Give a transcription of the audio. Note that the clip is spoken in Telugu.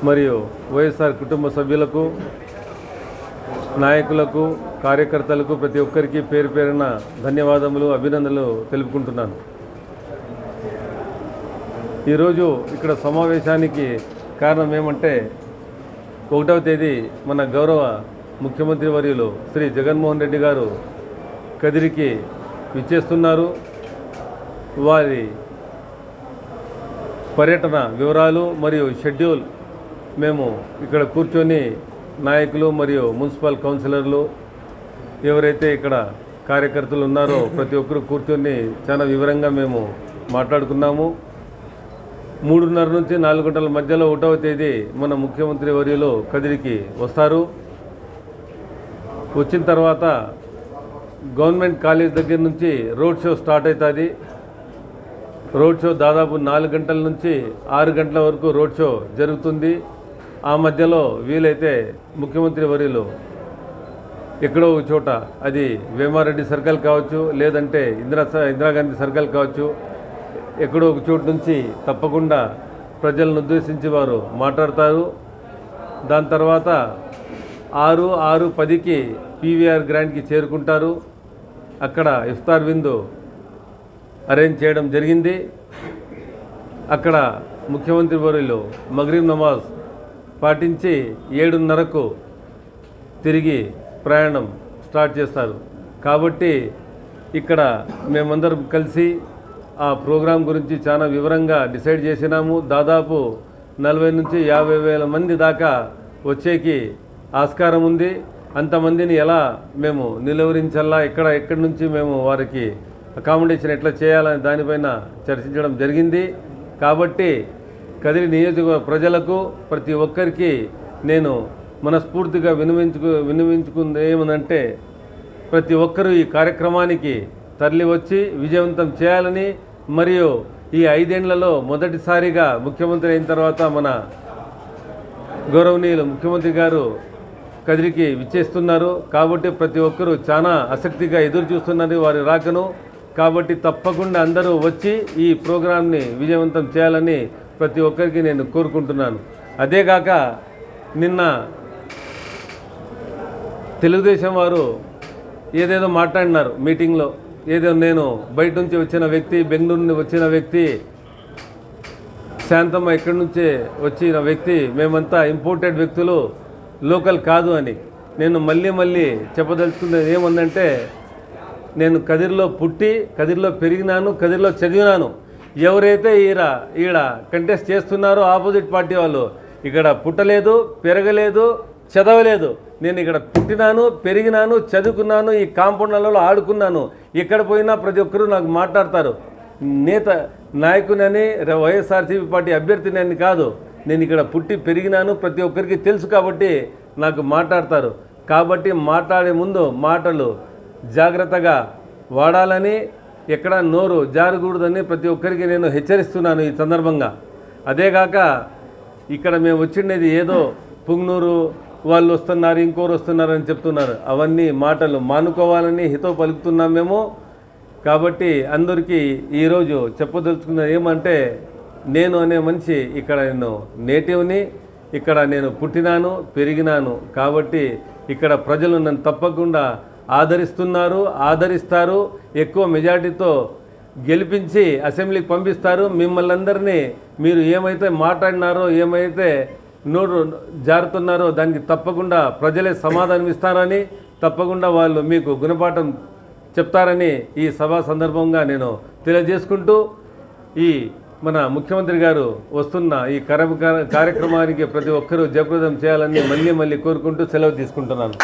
మరియు వైఎస్ఆర్ కుటుంబ సభ్యులకు, నాయకులకు, కార్యకర్తలకు ప్రతి ఒక్కరికి పేరు పేరున ధన్యవాదములు, అభినందనలు తెలుపుకుంటున్నాను. ఈరోజు ఇక్కడ సమావేశానికి కారణం ఏమంటే 1వ తేదీ మన గౌరవ ముఖ్యమంత్రి వర్యులు శ్రీ జగన్మోహన్ రెడ్డి గారు కదిరికి విచ్చేస్తున్నారు. వారి పర్యటన వివరాలు మరియు షెడ్యూల్ మేము ఇక్కడ కూర్చొని నాయకులు మరియు మున్సిపల్ కౌన్సిలర్లు ఎవరైతే ఇక్కడ కార్యకర్తలు ఉన్నారో ప్రతి ఒక్కరు కూర్చొని చాలా వివరంగా మేము మాట్లాడుకున్నాము. 3:30 నుంచి 4 గంటల మధ్యలో 1వ తేదీ మన ముఖ్యమంత్రి వర్యులు కదిరికి వస్తారు. వచ్చిన తర్వాత గవర్నమెంట్ కాలేజ్ దగ్గర నుంచి రోడ్ షో స్టార్ట్ అవుతుంది. రోడ్ షో దాదాపు 4 గంటల నుంచి 6 గంటల వరకు రోడ్ షో జరుగుతుంది. ఆ మధ్యలో వీలైతే ముఖ్యమంత్రి వర్యులు ఎక్కడో ఒక చోట, అది వేమారెడ్డి సర్కిల్ కావచ్చు, లేదంటే ఇందిరాగాంధీ సర్కిల్ కావచ్చు, ఎక్కడో ఒక చోటు నుంచి తప్పకుండా ప్రజలను ఉద్దేశించి వారు మాట్లాడతారు. దాని తర్వాత 6:10కి పీవీఆర్ గ్రాండ్కి చేరుకుంటారు. అక్కడ ఇఫ్తార్ విందు అరేంజ్ చేయడం జరిగింది. అక్కడ ముఖ్యమంత్రి వర్యులు మగ్రిబ్ నమాజ్ పాటించి 7:30కు తిరిగి ప్రయాణం స్టార్ట్ చేస్తారు. కాబట్టి ఇక్కడ మేమందరం కలిసి ఆ ప్రోగ్రాం గురించి చాలా వివరంగా డిసైడ్ చేసినాము. దాదాపు 40 నుంచి 50 వేల మంది దాకా వచ్చేకి ఆస్కారం ఉంది. అంతమందిని ఎలా మేము నిలువరించాలా, ఎక్కడి నుంచి మేము వారికి అకామిడేషన్ ఎట్లా చేయాలని దానిపైన చర్చించడం జరిగింది. కాబట్టి కదిరి నియోజకవర్గ ప్రజలకు ప్రతి ఒక్కరికి నేను మనస్ఫూర్తిగా విన్నవించుకుంది ఏమనంటే, ప్రతి ఒక్కరూ ఈ కార్యక్రమానికి తరలి వచ్చి విజయవంతం చేయాలని, మరియు ఈ 5 ఏళ్లలో మొదటిసారిగా ముఖ్యమంత్రి అయిన తర్వాత మన గౌరవనీయులు ముఖ్యమంత్రి గారు కదిరికి విచ్చేస్తున్నారు. కాబట్టి ప్రతి ఒక్కరూ చాలా ఆసక్తిగా ఎదురు చూస్తున్నారు వారి రాకను. కాబట్టి తప్పకుండా అందరూ వచ్చి ఈ ప్రోగ్రాంని విజయవంతం చేయాలని ప్రతి ఒక్కరికి నేను కోరుకుంటున్నాను. అదేగాక నిన్న తెలుగుదేశం వారు ఏదేదో మాట్లాడినారు మీటింగ్లో. ఏదో నేను బయట నుంచి వచ్చిన వ్యక్తి, బెంగళూరు నుండి వచ్చిన వ్యక్తి, శాంతమ్మ ఎక్కడి నుంచే వచ్చిన వ్యక్తి, మేమంతా ఇంపోర్టెడ్ వ్యక్తులు, లోకల్ కాదు అని. నేను మళ్ళీ చెప్పదలుచుకున్నది ఏముందంటే, నేను కదిరిలో పుట్టి, కదిరిలో పెరిగినాను, కదిరిలో చదివినాను. ఎవరైతే ఈడ కంటెస్ట్ చేస్తున్నారో ఆపోజిట్ పార్టీ వాళ్ళు, ఇక్కడ పుట్టలేదు, పెరగలేదు, చదవలేదు. నేను ఇక్కడ పుట్టినాను, పెరిగినాను, చదువుకున్నాను, ఈ కాంపౌండ్లలో ఆడుకున్నాను. ఎక్కడ పోయినా ప్రతి ఒక్కరూ నాకు మాట్లాడతారు. నాయకునని, వైఎస్ఆర్సీపీ పార్టీ అభ్యర్థిని అని కాదు. నేను ఇక్కడ పుట్టి పెరిగినాను, ప్రతి ఒక్కరికి తెలుసు కాబట్టి నాకు మాట్లాడతారు. కాబట్టి మాట్లాడే ముందు మాటలు జాగ్రత్తగా వాడాలని, ఎక్కడ నోరు జారకూడదని ప్రతి ఒక్కరికి నేను హెచ్చరిస్తున్నాను ఈ సందర్భంగా. అదేగాక ఇక్కడ మేము వచ్చిండేది ఏదో పుంగనూరు వాళ్ళు వస్తున్నారు, ఇంకోరు వస్తున్నారు అని చెప్తున్నారు. అవన్నీ మాటలు మానుకోవాలని హితో పలుకుతున్నాం మేము. కాబట్టి అందరికీ ఈరోజు చెప్పదలుచుకున్నది ఏమంటే, నేను అనే మనిషి ఇక్కడ నేను నేటివ్ని, ఇక్కడ నేను పుట్టినాను, పెరిగినాను. కాబట్టి ఇక్కడ ప్రజలు నన్ను తప్పకుండా ఆదరిస్తారు. ఎక్కువ మెజార్టీతో గెలిపించి అసెంబ్లీకి పంపిస్తారు. మిమ్మల్ని అందరినీ మీరు ఏమైతే మాట్లాడినారో, ఏమైతే నోరు జారుతున్నారో దానికి తప్పకుండా ప్రజలే సమాధానం ఇస్తారని, తప్పకుండా వాళ్ళు మీకు గుణపాఠం చెప్తారని ఈ సభా సందర్భంగా నేను తెలియజేసుకుంటూ, ఈ మన ముఖ్యమంత్రి గారు వస్తున్న ఈ కార్యక్రమానికి ప్రతి ఒక్కరూ జయప్రదం చేయాలని మళ్ళీ కోరుకుంటూ సెలవు తీసుకుంటున్నాను.